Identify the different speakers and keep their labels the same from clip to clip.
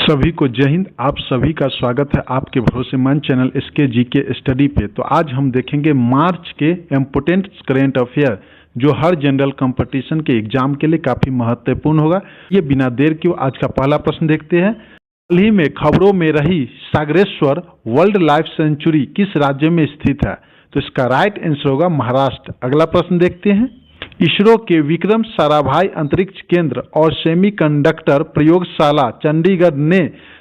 Speaker 1: सभी को जय हिंद। आप सभी का स्वागत है आपके भरोसेमंद चैनल एसके जीके स्टडी पे। तो आज हम देखेंगे मार्च के इम्पोर्टेंट करेंट अफेयर जो हर जनरल कंपटीशन के एग्जाम के लिए काफी महत्वपूर्ण होगा। ये बिना देर के आज का पहला प्रश्न देखते हैं। हाल ही में खबरों में रही सागरेश्वर वाइल्ड लाइफ सेंचुरी किस राज्य में स्थित है? तो इसका राइट आंसर होगा महाराष्ट्र। अगला प्रश्न देखते हैं। इसरो के विक्रम साराभाई अंतरिक्ष केंद्र और सेमीकंडक्टर प्रयोगशाला चंडीगढ़ ने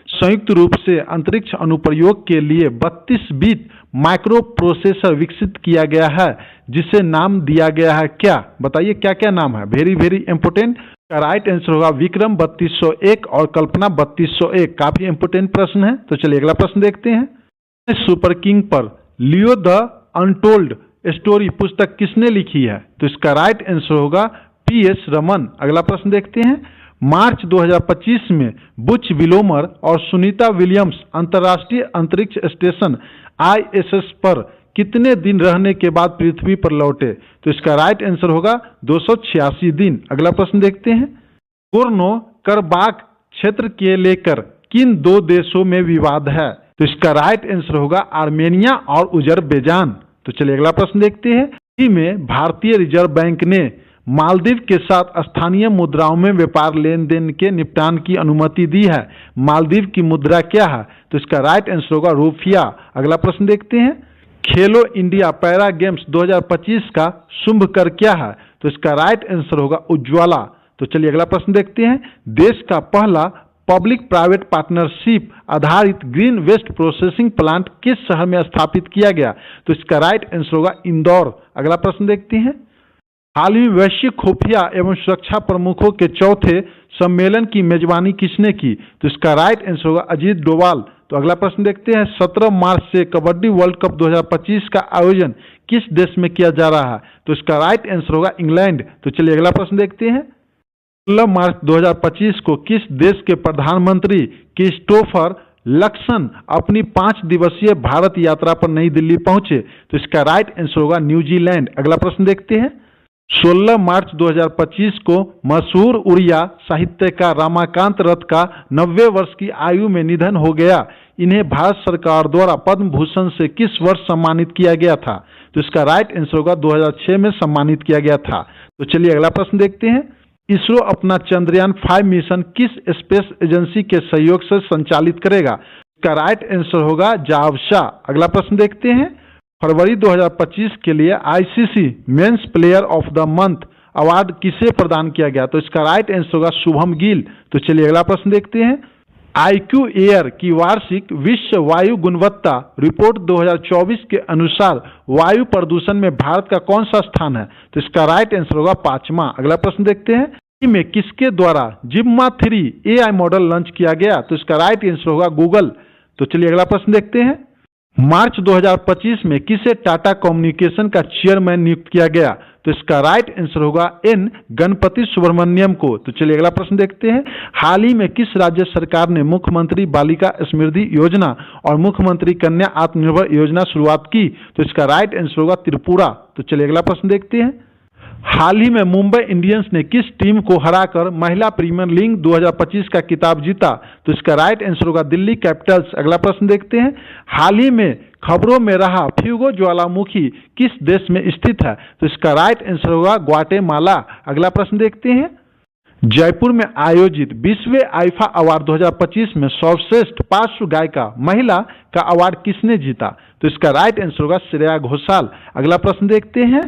Speaker 1: संयुक्त रूप से अंतरिक्ष अनुप्रयोग के लिए 32 बिट माइक्रो प्रोसेसर विकसित किया गया है, जिसे नाम दिया गया है क्या? बताइए क्या क्या नाम है। Very very important. Right answer होगा विक्रम 3201 और कल्पना 3201। काफी इंपोर्टेंट प्रश्न है। तो चलिए अगला प्रश्न देखते हैं। सुपर किंग पर लियो द अनटोल्ड स्टोरी पुस्तक किसने लिखी है? तो इसका राइट आंसर होगा पीएस रमन। अगला प्रश्न देखते हैं। मार्च 2025 में बुच विलोमर और सुनीता विलियम्स अंतर्राष्ट्रीय अंतरिक्ष स्टेशन आईएसएस पर कितने दिन रहने के बाद पृथ्वी पर लौटे? तो इसका राइट आंसर होगा 286 दिन। अगला प्रश्न देखते हैं। गोर्नो करबाख क्षेत्र के लेकर किन दो देशों में विवाद है? तो इसका राइट आंसर होगा आर्मेनिया और उजरबेजान। तो चलिए अगला प्रश्न देखते हैं। हाल में भारतीय रिजर्व बैंक ने मालदीव के साथ स्थानीय मुद्राओं में व्यापार लेन देन के निपटान की अनुमति दी है। मालदीव की मुद्रा क्या है? तो इसका राइट आंसर होगा रुपया। अगला प्रश्न देखते हैं। खेलो इंडिया पैरा गेम्स 2025 का शुभ कर क्या है? तो इसका राइट आंसर होगा उज्ज्वला। तो चलिए अगला प्रश्न देखते हैं। देश का पहला पब्लिक प्राइवेट पार्टनरशिप आधारित ग्रीन वेस्ट प्रोसेसिंग प्लांट किस शहर में स्थापित किया गया? तो इसका राइट आंसर होगा इंदौर। अगला प्रश्न देखते हैं। हाल ही वैश्विक खुफिया एवं सुरक्षा प्रमुखों के चौथे सम्मेलन की मेजबानी किसने की? तो इसका राइट आंसर होगा अजीत डोभाल। तो अगला प्रश्न देखते हैं। 17 मार्च से कबड्डी वर्ल्ड कप 2025 का आयोजन किस देश में किया जा रहा है? तो इसका राइट आंसर होगा इंग्लैंड। तो चलिए अगला प्रश्न देखते हैं। 16 मार्च 2025 को किस देश के प्रधानमंत्री क्रिस्टोफर लक्सन अपनी 5 दिवसीय भारत यात्रा पर नई दिल्ली पहुंचे? तो इसका राइट आंसर होगा न्यूजीलैंड। अगला प्रश्न देखते हैं। 16 मार्च 2025 को मशहूर उड़िया साहित्यकार रमाकांत रथ का 90 वर्ष की आयु में निधन हो गया। इन्हें भारत सरकार द्वारा पद्म भूषण से किस वर्ष सम्मानित किया गया था? तो इसका राइट आंसर होगा 2006 में सम्मानित किया गया था। तो चलिए अगला प्रश्न देखते हैं। इसरो अपना चंद्रयान 5 मिशन किस स्पेस एजेंसी के सहयोग से संचालित करेगा? इसका राइट आंसर होगा जावशा। अगला प्रश्न देखते हैं। फरवरी 2025 के लिए ICC men's player of the month award किसे प्रदान किया गया? तो इसका राइट आंसर होगा शुभम गिल। तो चलिए अगला प्रश्न देखते हैं। IQ एयर की वार्षिक विश्व वायु गुणवत्ता रिपोर्ट 2024 के अनुसार वायु प्रदूषण में भारत का कौन सा स्थान है? तो इसका राइट आंसर होगा 5वां। अगला प्रश्न देखते हैं। में किसके द्वारा जिम्मा 3 AI मॉडल लॉन्च किया गया? तो इसका राइट आंसर होगा गूगल। तो चलिए अगला प्रश्न देखते हैं। मार्च 2025 में किसे टाटा कम्युनिकेशन का चेयरमैन नियुक्त किया गया? तो इसका राइट आंसर होगा एन गणपति सुब्रमण्यम को। तो चलिए अगला प्रश्न देखते हैं। हाल ही में किस राज्य सरकार ने मुख्यमंत्री बालिका समृद्धि योजना और मुख्यमंत्री कन्या आत्मनिर्भर योजना शुरुआत की? तो इसका राइट आंसर होगा त्रिपुरा। तो चलिए अगला प्रश्न देखते हैं। हाल ही में मुंबई इंडियंस ने किस टीम को हराकर महिला प्रीमियर लीग 2025 का खिताब जीता? तो इसका राइट आंसर होगा दिल्ली कैपिटल्स। अगला प्रश्न देखते हैं। हाल ही में खबरों में रहा फ्यूगो ज्वालामुखी किस देश में स्थित है? तो इसका राइट आंसर होगा ग्वाटेमाला। अगला प्रश्न देखते हैं। जयपुर में आयोजित 20वें आईफा अवार्ड 2025 में सर्वश्रेष्ठ पार्श्व गायिका महिला का अवार्ड किसने जीता? तो इसका राइट आंसर होगा श्रेया घोषाल। अगला प्रश्न देखते हैं।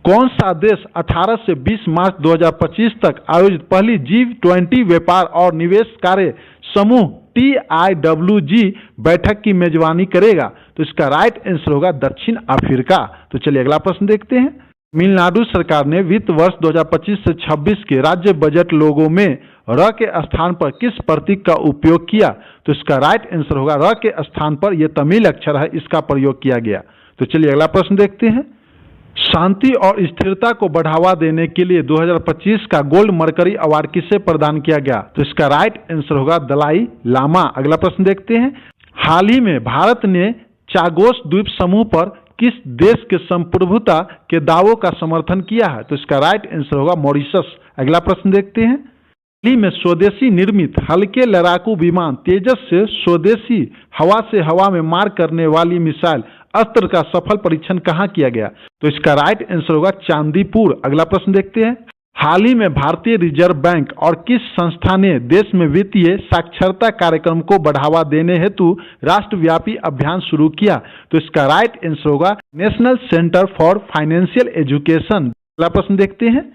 Speaker 1: कौन सा देश 18 से 20 मार्च 2025 तक आयोजित पहली G20 व्यापार और निवेश कार्य समूह TIWG बैठक की मेजबानी करेगा? तो इसका राइट आंसर होगा दक्षिण अफ्रीका। तो चलिए अगला प्रश्न देखते हैं। तमिलनाडु सरकार ने वित्त वर्ष 2025 से 26 के राज्य बजट लोगों में र के स्थान पर किस प्रतीक का उपयोग किया? तो इसका राइट आंसर होगा र के स्थान पर यह तमिल अक्षर है, इसका प्रयोग किया गया। तो चलिए अगला प्रश्न देखते हैं। शांति और स्थिरता को बढ़ावा देने के लिए 2025 का गोल्ड मरकरी अवार्ड किसे प्रदान किया गया? तो इसका राइट आंसर होगा दलाई लामा। अगला प्रश्न देखते हैं। हाल ही में भारत ने चागोस द्वीप समूह पर किस देश के संप्रभुता के दावों का समर्थन किया है? तो इसका राइट आंसर होगा मॉरिशस। अगला प्रश्न देखते हैं। हाल ही में स्वदेशी निर्मित हल्के लड़ाकू विमान तेजस से स्वदेशी हवा से हवा में मार करने वाली मिसाइल अस्त्र का सफल परीक्षण कहाँ किया गया? तो इसका राइट आंसर होगा चांदीपुर। अगला प्रश्न देखते हैं। हाल ही में भारतीय रिजर्व बैंक और किस संस्था ने देश में वित्तीय साक्षरता कार्यक्रम को बढ़ावा देने हेतु राष्ट्रव्यापी अभियान शुरू किया? तो इसका राइट आंसर होगा national centre for financial education. अगला प्रश्न देखते हैं।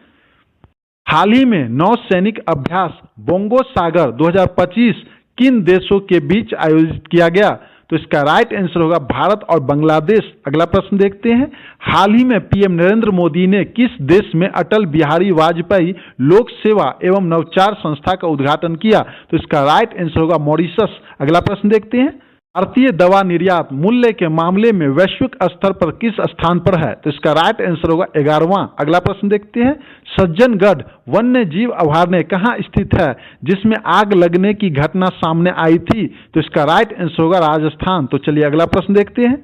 Speaker 1: हाल ही में नौ सैनिक अभ्यास बोंगो सागर 2025 किन देशों के बीच आयोजित किया गया? तो इसका राइट आंसर होगा भारत और बांग्लादेश। अगला प्रश्न देखते हैं। हाल ही में पीएम नरेंद्र मोदी ने किस देश में अटल बिहारी वाजपेयी लोक सेवा एवं नवचार संस्था का उद्घाटन किया? तो इसका राइट आंसर होगा मॉरिशस। अगला प्रश्न देखते हैं। भारतीय दवा निर्यात मूल्य के मामले में वैश्विक स्तर पर किस स्थान पर है? तो इसका राइट आंसर होगा 11वां। अगला प्रश्न देखते हैं। सज्जनगढ़ वन्य जीव अभयारण्य कहाँ स्थित है जिसमें आग लगने की घटना सामने आई थी? तो इसका राइट आंसर होगा राजस्थान। तो चलिए अगला प्रश्न देखते हैं।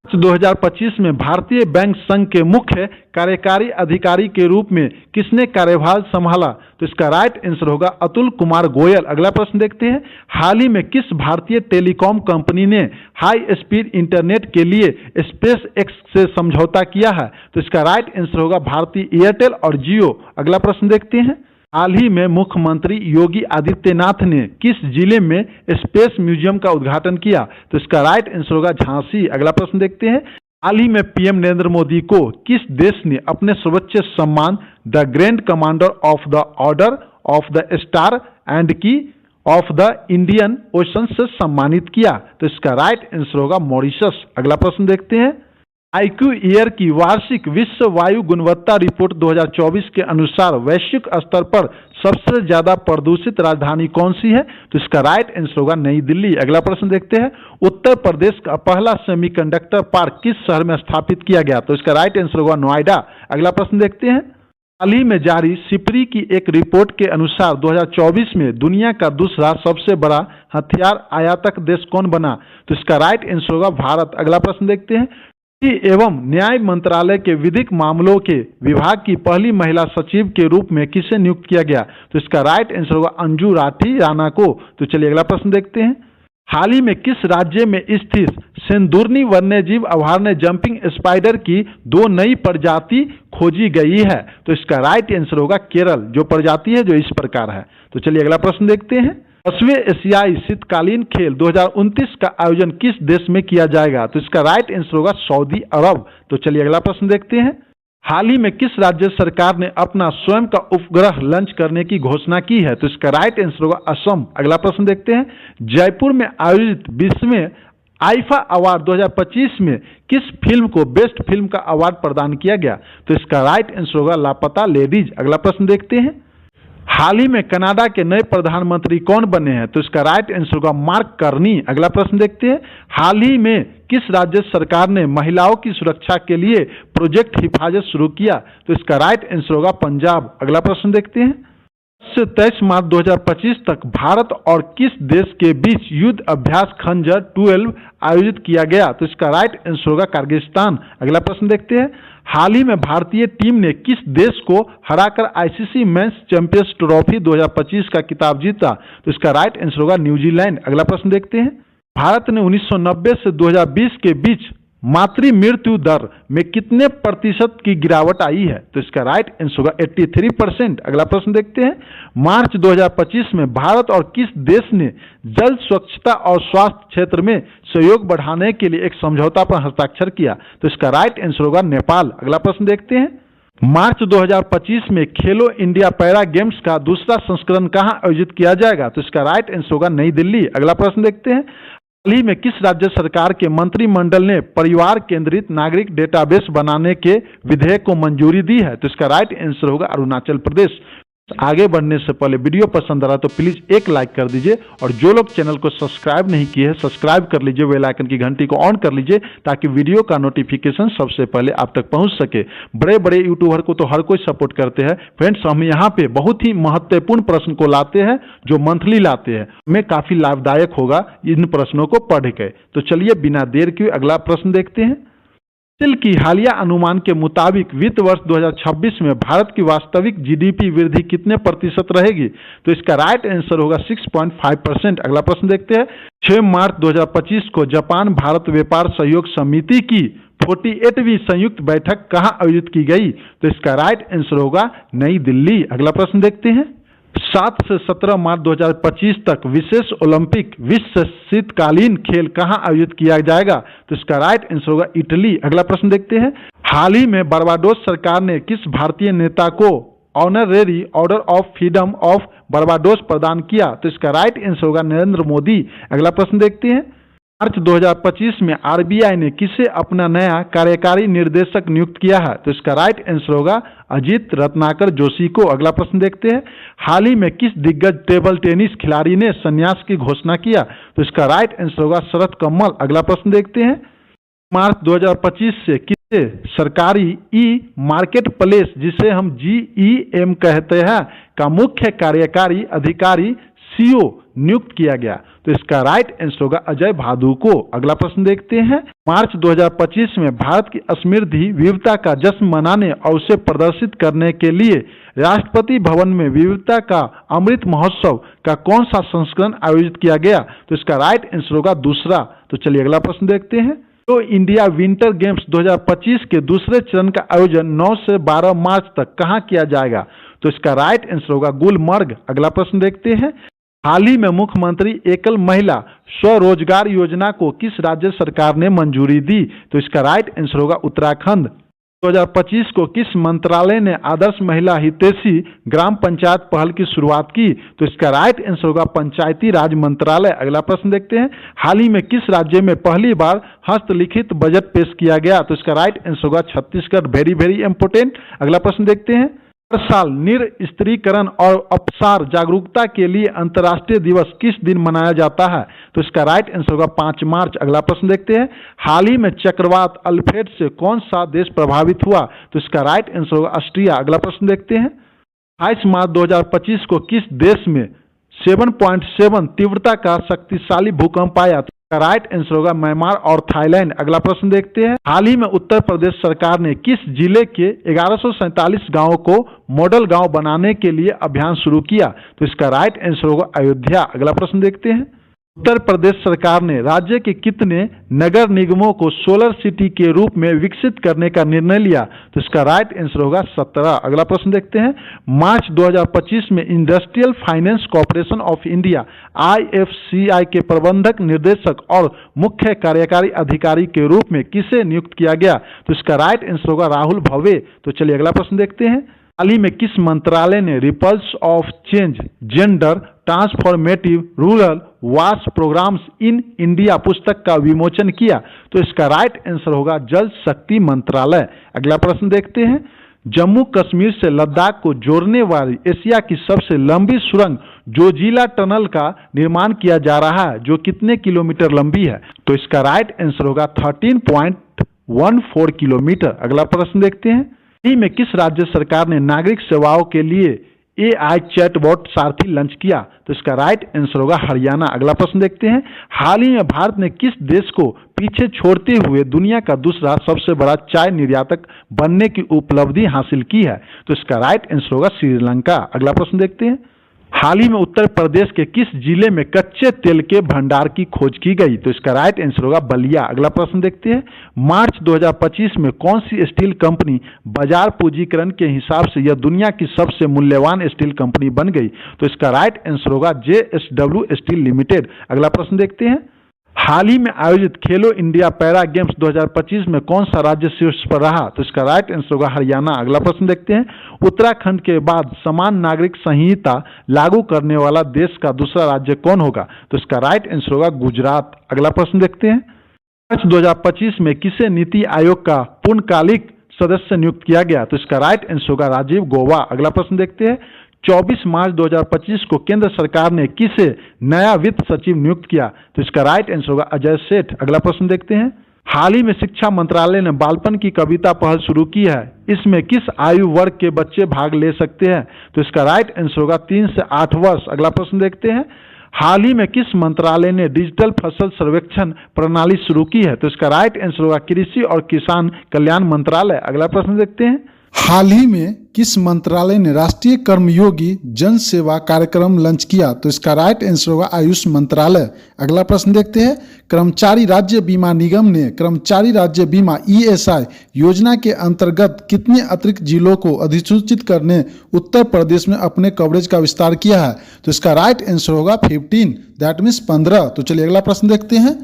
Speaker 1: 2025 में भारतीय बैंक संघ के मुख्य कार्यकारी अधिकारी के रूप में किसने कार्यभार संभाला? तो इसका राइट आंसर होगा अतुल कुमार गोयल। अगला प्रश्न देखते हैं। हाल ही में किस भारतीय टेलीकॉम कंपनी ने हाई स्पीड इंटरनेट के लिए स्पेस एक्स से समझौता किया है? तो इसका राइट आंसर होगा भारतीय एयरटेल और जियो। अगला प्रश्न देखते हैं। हाल ही में मुख्यमंत्री योगी आदित्यनाथ ने किस जिले में स्पेस म्यूजियम का उद्घाटन किया? तो इसका राइट आंसर होगा झांसी। अगला प्रश्न देखते हैं। हाल ही में पीएम नरेंद्र मोदी को किस देश ने अपने सर्वोच्च सम्मान the grand commander of the order of the star and की ऑफ द इंडियन ओशन से सम्मानित किया? तो इसका राइट आंसर होगा मॉरिशस। अगला प्रश्न देखते हैं। आईक्यू ईयर की वार्षिक विश्व वायु गुणवत्ता रिपोर्ट 2024 के अनुसार वैश्विक स्तर पर सबसे ज्यादा प्रदूषित राजधानी कौन सी है? तो इसका राइट आंसर होगा नई दिल्ली। अगला प्रश्न देखते हैं। उत्तर प्रदेश का पहला सेमीकंडक्टर पार्क किस शहर में स्थापित किया गया? तो इसका राइट आंसर होगा नोएडा। अगला प्रश्न देखते हैं। हाल ही में जारी सिपरी की एक रिपोर्ट के अनुसार 2024 में दुनिया का दूसरा सबसे बड़ा हथियार आयातक देश कौन बना? तो इसका राइट आंसर होगा भारत। अगला प्रश्न देखते हैं। एवं न्याय मंत्रालय के विधिक मामलों के विभाग की पहली महिला सचिव के रूप में किसे नियुक्त किया गया? तो इसका राइट आंसर होगा अंजू राठी राणा को। तो चलिए अगला प्रश्न देखते हैं। हाल ही में किस राज्य में स्थित सेंदुरनी वन्यजीव अभयारण्य जंपिंग स्पाइडर की 2 नई प्रजाति खोजी गई है? तो इसका राइट आंसर होगा केरल। जो प्रजाति है जो इस प्रकार है। तो चलिए अगला प्रश्न देखते हैं। 10वें एशियाई शीतकालीन खेल 2029 का आयोजन किस देश में किया जाएगा? तो इसका राइट आंसर होगा सऊदी अरब। तो चलिए अगला प्रश्न देखते हैं। हाल ही में किस राज्य सरकार ने अपना स्वयं का उपग्रह लॉन्च करने की घोषणा की है? तो इसका राइट आंसर होगा असम। अगला प्रश्न देखते हैं। जयपुर में आयोजित 20वें आईफा अवार्ड 2025 में किस फिल्म को बेस्ट फिल्म का अवार्ड प्रदान किया गया? तो इसका राइट आंसर होगा लापता लेडीज। अगला प्रश्न देखते हैं। हाल ही में कनाडा के नए प्रधानमंत्री कौन बने हैं? तो इसका राइट आंसर होगा मार्क कार्नी। अगला प्रश्न देखते हैं। हाल ही में किस राज्य सरकार ने महिलाओं की सुरक्षा के लिए प्रोजेक्ट हिफाजत शुरू किया? तो इसका राइट आंसर होगा पंजाब। अगला प्रश्न देखते हैं। 23 मार्च 2025 तक भारत और किस देश के बीच युद्ध अभ्यास खंजर 12 आयोजित किया गया? तो इसका राइट आंसर होगा किर्गिस्तान। अगला प्रश्न देखते हैं। हाल ही में भारतीय टीम ने किस देश को हराकर आईसीसी मेंस चैंपियंस ट्रॉफी 2025 का खिताब जीता? तो इसका राइट आंसर होगा न्यूजीलैंड। अगला प्रश्न देखते हैं। भारत ने 1990 से 2020 के बीच मातृ मृत्यु दर में कितने प्रतिशत की गिरावट आई है? तो इसका राइट आंसर होगा 83%। अगला प्रश्न देखते हैं। मार्च 2025 में भारत और किस देश ने जल स्वच्छता और स्वास्थ्य क्षेत्र में सहयोग बढ़ाने के लिए एक समझौता पर हस्ताक्षर किया? तो इसका राइट आंसर होगा नेपाल। अगला प्रश्न देखते हैं। मार्च 2025 में खेलो इंडिया पैरा गेम्स का दूसरा संस्करण कहां आयोजित किया जाएगा? तो इसका राइट आंसर होगा नई दिल्ली। अगला प्रश्न देखते हैं। हाल ही में किस राज्य सरकार के मंत्रिमंडल ने परिवार केंद्रित नागरिक डेटाबेस बनाने के विधेयक को मंजूरी दी है? तो इसका राइट आंसर होगा अरुणाचल प्रदेश। आगे बढ़ने से पहले वीडियो पसंद आ रहा तो प्लीज एक लाइक कर दीजिए और जो लोग चैनल को सब्सक्राइब नहीं किए हैं सब्सक्राइब कर लीजिए, बेल आइकन की घंटी को ऑन कर लीजिए ताकि वीडियो का नोटिफिकेशन सबसे पहले आप तक पहुंच सके। बड़े बड़े यूट्यूबर को तो हर कोई सपोर्ट करते हैं फ्रेंड्स, हम यहाँ पे बहुत ही महत्वपूर्ण प्रश्न को लाते हैं जो मंथली लाते हैं, हमें काफी लाभदायक होगा इन प्रश्नों को पढ़ के। तो चलिए बिना देर किए अगला प्रश्न देखते हैं। सिल की हालिया अनुमान के मुताबिक वित्त वर्ष 2026 में भारत की वास्तविक जीडीपी वृद्धि कितने प्रतिशत रहेगी? तो इसका राइट आंसर होगा 6.5%। अगला प्रश्न देखते हैं। 6 मार्च 2025 को जापान भारत व्यापार सहयोग समिति की 48वीं संयुक्त बैठक कहां आयोजित की गई? तो इसका राइट आंसर होगा नई दिल्ली। अगला प्रश्न देखते हैं। 7 से 17 मार्च 2025 तक विशेष ओलंपिक विश्व शीतकालीन खेल कहां आयोजित किया जाएगा? तो इसका राइट आंसर होगा इटली। अगला प्रश्न देखते हैं। हाल ही में बारबाडोस सरकार ने किस भारतीय नेता को honorary order of freedom of Barbados प्रदान किया? तो इसका राइट आंसर होगा नरेंद्र मोदी। अगला प्रश्न देखते हैं। मार्च 2025 में आरबीआई ने किसे अपना नया कार्यकारी निर्देशक नियुक्त किया है? तो इसका राइट आंसर होगा अजीत रत्नाकर जोशी को। अगला प्रश्न देखते हैं। हाल ही में किस दिग्गज टेबल टेनिस खिलाड़ी ने संन्यास की घोषणा किया? तो इसका राइट आंसर होगा शरत कमल। अगला प्रश्न देखते हैं। मार्च 2025 से किसे सरकारी ई मार्केट प्लेस, जिसे हम GEM कहते हैं, का मुख्य कार्यकारी अधिकारी सीओ नियुक्त किया गया? तो इसका राइट आंसर होगा अजय भादु को। अगला प्रश्न देखते हैं। मार्च 2025 में भारत की समृद्धि विविधता का जश्न मनाने और उसे प्रदर्शित करने के लिए राष्ट्रपति भवन में विविधता का अमृत महोत्सव का कौन सा संस्करण आयोजित किया गया? तो इसका राइट आंसर होगा दूसरा। तो चलिए अगला प्रश्न देखते हैं। तो इंडिया विंटर गेम्स 2025 के दूसरे चरण का आयोजन 9 से 12 मार्च तक कहां किया जाएगा? तो इसका राइट आंसर होगा गुलमर्ग। अगला प्रश्न देखते हैं। हाल ही में मुख्यमंत्री एकल महिला स्वरोजगार योजना को किस राज्य सरकार ने मंजूरी दी? तो इसका राइट आंसर होगा उत्तराखंड। 2025 को किस मंत्रालय ने आदर्श महिला हितैषी ग्राम पंचायत पहल की शुरुआत की? तो इसका राइट आंसर होगा पंचायती राज मंत्रालय। अगला प्रश्न देखते हैं। हाल ही में किस राज्य में पहली बार हस्तलिखित बजट पेश किया गया? तो इसका राइट आंसर होगा छत्तीसगढ़। Very very important. अगला प्रश्न देखते हैं। हर साल निरस्त्रीकरण और अपसार जागरूकता के लिए अंतर्राष्ट्रीय दिवस किस दिन मनाया जाता है? तो इसका राइट आंसर होगा 5 मार्च। अगला प्रश्न देखते हैं। हाल ही में चक्रवात अल्फ्रेड से कौन सा देश प्रभावित हुआ? तो इसका राइट आंसर होगा ऑस्ट्रिया। अगला प्रश्न देखते हैं। 22 मार्च 2025 को किस देश में 7.7 तीव्रता का शक्तिशाली भूकंप आया? तो इसका राइट आंसर होगा म्यांमार और थाईलैंड। अगला प्रश्न देखते हैं। हाल ही में उत्तर प्रदेश सरकार ने किस जिले के 1147 गांवों को मॉडल गांव बनाने के लिए अभियान शुरू किया? तो इसका राइट आंसर होगा अयोध्या। अगला प्रश्न देखते हैं। उत्तर प्रदेश सरकार ने राज्य के कितने नगर निगमों को सोलर सिटी के रूप में विकसित करने का निर्णय लिया? तो इसका राइट आंसर होगा 17। अगला प्रश्न देखते हैं। मार्च 2025 में industrial finance corporation of India IFCI के प्रबंधक निर्देशक और मुख्य कार्यकारी अधिकारी के रूप में किसे नियुक्त किया गया? तो इसका राइट आंसर होगा राहुल भवे। तो चलिए अगला प्रश्न देखते हैं। हाल ही में किस मंत्रालय ने ripples of change gender transformative rural wash programmes in India पुस्तक का विमोचन किया? तो इसका राइट आंसर होगा जल शक्ति मंत्रालय। अगला प्रश्न देखते हैं। जम्मू कश्मीर से लद्दाख को जोड़ने वाली एशिया की सबसे लंबी सुरंग जोजिला टनल का निर्माण किया जा रहा है, जो कितने किलोमीटर लंबी है? तो इसका राइट आंसर होगा 13.14 किलोमीटर। अगला प्रश्न देखते हैं। में किस राज्य सरकार ने नागरिक सेवाओं के लिए AI चैटबॉट सारथी लॉन्च किया? तो इसका राइट आंसर होगा हरियाणा। अगला प्रश्न देखते हैं। हाल ही में भारत ने किस देश को पीछे छोड़ते हुए दुनिया का दूसरा सबसे बड़ा चाय निर्यातक बनने की उपलब्धि हासिल की है? तो इसका राइट आंसर होगा श्रीलंका। अगला प्रश्न देखते हैं। हाल ही में उत्तर प्रदेश के किस जिले में कच्चे तेल के भंडार की खोज की गई? तो इसका राइट आंसर होगा बलिया। अगला प्रश्न देखते हैं। मार्च 2025 में कौन सी स्टील कंपनी बाजार पूंजीकरण के हिसाब से यह दुनिया की सबसे मूल्यवान स्टील कंपनी बन गई? तो इसका राइट आंसर होगा JSW स्टील लिमिटेड। अगला प्रश्न देखते हैं। हाल ही में आयोजित खेलो इंडिया पैरा गेम्स 2025 में कौन सा राज्य शीर्ष पर रहा? तो इसका राइट आंसर होगा हरियाणा। अगला प्रश्न देखते हैं। उत्तराखंड के बाद समान नागरिक संहिता लागू करने वाला देश का दूसरा राज्य कौन होगा? तो इसका राइट आंसर होगा गुजरात। अगला प्रश्न देखते हैं। मार्च 2025 में किसे नीति आयोग का पूर्णकालिक सदस्य नियुक्त किया गया? तो इसका राइट आंसर होगा राजीव गौबा। अगला प्रश्न देखते हैं। 24 मार्च 2025 को केंद्र सरकार ने किसे नया वित्त सचिव नियुक्त किया? तो इसका राइट आंसर होगा अजय सेठ। अगला प्रश्न देखते हैं। हाल ही में शिक्षा मंत्रालय ने बालपन की कविता पहल शुरू की है, इसमें किस आयु वर्ग के बच्चे भाग ले सकते हैं? तो इसका राइट आंसर होगा 3 से 8 वर्ष। अगला प्रश्न देखते हैं। हाल ही में किस मंत्रालय ने डिजिटल फसल सर्वेक्षण प्रणाली शुरू की है? तो इसका राइट आंसर होगा कृषि और किसान कल्याण मंत्रालय। अगला प्रश्न देखते हैं।
Speaker 2: हाल ही में किस मंत्रालय ने राष्ट्रीय कर्मयोगी जन सेवा कार्यक्रम लॉन्च किया? तो इसका राइट आंसर होगा आयुष मंत्रालय। अगला प्रश्न देखते हैं। कर्मचारी राज्य बीमा निगम ने कर्मचारी राज्य बीमा ESI योजना के अंतर्गत कितने अतिरिक्त जिलों को अधिसूचित करने उत्तर प्रदेश में अपने कवरेज का विस्तार किया है? तो इसका राइट आंसर होगा 15, दैट मीन्स 15। तो चलिए अगला प्रश्न देखते हैं।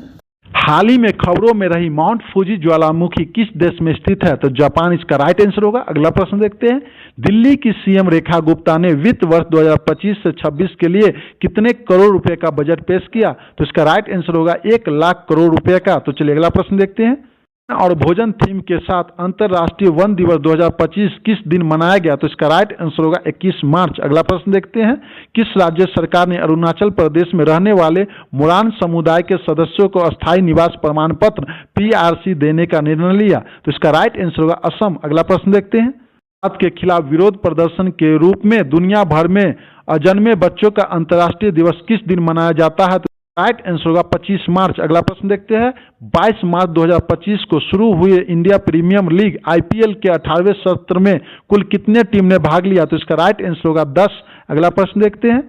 Speaker 1: हाल ही में खबरों में रही माउंट फूजी ज्वालामुखी किस देश में स्थित है? तो जापान इसका राइट आंसर होगा। अगला प्रश्न देखते हैं। दिल्ली की सीएम रेखा गुप्ता ने वित्त वर्ष 2025 से 26 के लिए कितने करोड़ रुपए का बजट पेश किया? तो इसका राइट आंसर होगा 1 लाख करोड़ रुपए का। तो चलिए अगला प्रश्न देखते हैं। और भोजन थीम के साथ अंतर्राष्ट्रीय वन दिवस 2025 किस दिन मनाया गया? तो इसका राइट आंसर होगा 21 मार्च। अगला प्रश्न देखते हैं। किस राज्य सरकार ने अरुणाचल प्रदेश में रहने वाले मोरान समुदाय के सदस्यों को अस्थायी निवास प्रमाण पत्र PRC देने का निर्णय लिया? तो इसका राइट आंसर होगा असम। अगला प्रश्न देखते हैं। भारत के खिलाफ विरोध प्रदर्शन के रूप में दुनिया भर में अजन्मे बच्चों का अंतर्राष्ट्रीय दिवस किस दिन मनाया जाता है? तो राइट आंसर होगा 25 मार्च। अगला प्रश्न देखते हैं। 22 मार्च 2025 को शुरू हुए इंडिया प्रीमियम लीग IPL के 18वें सत्र में कुल कितने टीम ने भाग लिया? तो इसका राइट आंसर होगा 10। अगला प्रश्न देखते हैं।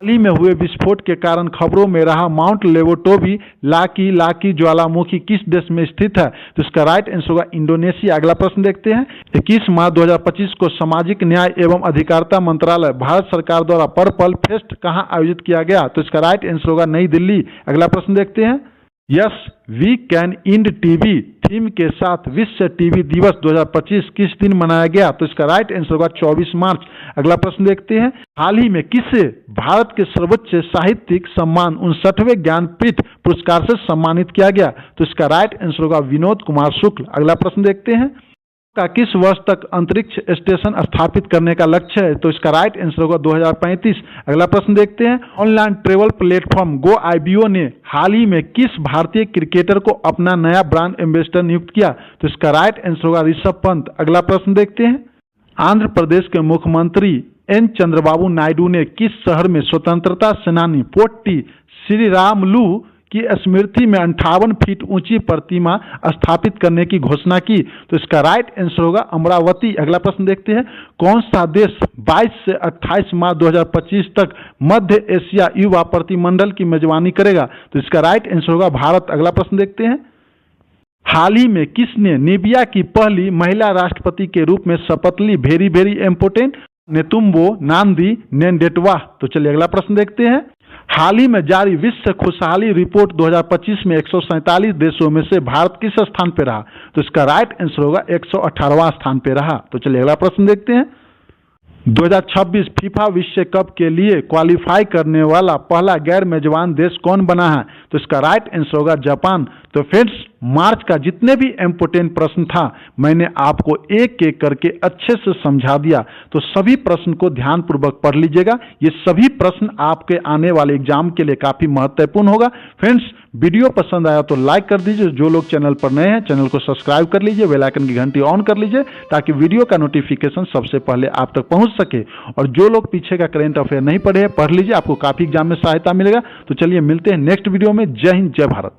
Speaker 1: हाल ही में हुए विस्फोट के कारण खबरों में रहा माउंट लेवोटोवी लाकी ज्वालामुखी किस देश में स्थित है? तो इसका राइट आंसर होगा इंडोनेशिया। अगला प्रश्न देखते हैं। 21 मार्च 2025 को सामाजिक न्याय एवं अधिकारिता मंत्रालय भारत सरकार द्वारा पर्पल फेस्ट कहां आयोजित किया गया? तो इसका राइट आंसर होगा नई दिल्ली। अगला प्रश्न देखते हैं। Yes we can end TB theme के साथ विश्व टीवी दिवस 2025 किस दिन मनाया गया? तो इसका राइट आंसर होगा 24 मार्च। अगला प्रश्न देखते हैं। हाल ही में किसे भारत के सर्वोच्च साहित्यिक सम्मान 59वें ज्ञानपीठ पुरस्कार से सम्मानित किया गया? तो इसका राइट आंसर होगा विनोद कुमार शुक्ल। अगला प्रश्न देखते हैं। का किस वर्ष तक अंतरिक्ष स्टेशन स्थापित करने का लक्ष्य है? तो इसका राइट आंसर होगा 2035। अगला प्रश्न देखते हैं। ऑनलाइन ट्रेवल प्लेटफॉर्म GoIBO ने हाल ही में किस भारतीय क्रिकेटर को अपना नया ब्रांड एम्बेसडर नियुक्त किया? तो इसका राइट आंसर होगा ऋषभ पंत। अगला प्रश्न देखते हैं। आंध्र प्रदेश के मुख्यमंत्री N चंद्रबाबू नायडू ने किस शहर में स्वतंत्रता सेनानी पोट्टी श्रीरामुलु की स्मृति में 58 फीट ऊंची प्रतिमा स्थापित करने की घोषणा की? तो इसका राइट आंसर होगा अमरावती। अगला प्रश्न देखते हैं। कौन सा देश 22 से 28 मार्च 2025 तक मध्य एशिया युवा प्रतिमंडल की मेजबानी करेगा? तो इसका राइट आंसर होगा भारत। अगला प्रश्न देखते हैं। हाल ही में किसने नीबिया की पहली महिला राष्ट्रपति के रूप में शपथ ली? वेरी वेरी इंपोर्टेंट, नेतुम्बो नांदी नेंडेटवा। तो चलिए अगला प्रश्न देखते हैं। हाल ही में जारी विश्व खुशहाली रिपोर्ट 2025 में 147 देशों में से भारत किस स्थान पर रहा? तो इसका राइट आंसर होगा 118वां स्थान पर रहा। तो चलिए अगला प्रश्न देखते हैं। 2026 फीफा विश्व कप के लिए क्वालिफाई करने वाला पहला गैर मेजबान देश कौन बना है? तो इसका राइट आंसर होगा जापान। तो फ्रेंड्स, मार्च का जितने भी इम्पोर्टेंट प्रश्न था मैंने आपको एक एक करके अच्छे से समझा दिया। तो सभी प्रश्न को ध्यानपूर्वक पढ़ लीजिएगा। ये सभी प्रश्न आपके आने वाले एग्जाम के लिए काफी महत्वपूर्ण होगा। फ्रेंड्स, वीडियो पसंद आया तो लाइक कर दीजिए। जो लोग चैनल पर नए हैं चैनल को सब्सक्राइब कर लीजिए, बेल आइकन की घंटी ऑन कर लीजिए ताकि वीडियो का नोटिफिकेशन सबसे पहले आप तक पहुंच सके। और जो लोग पीछे का करंट अफेयर नहीं पढ़े हैं पढ़ लीजिए, आपको काफी एग्जाम में सहायता मिलेगा। तो चलिए मिलते हैं नेक्स्ट वीडियो में। जय हिंद, जय भारत।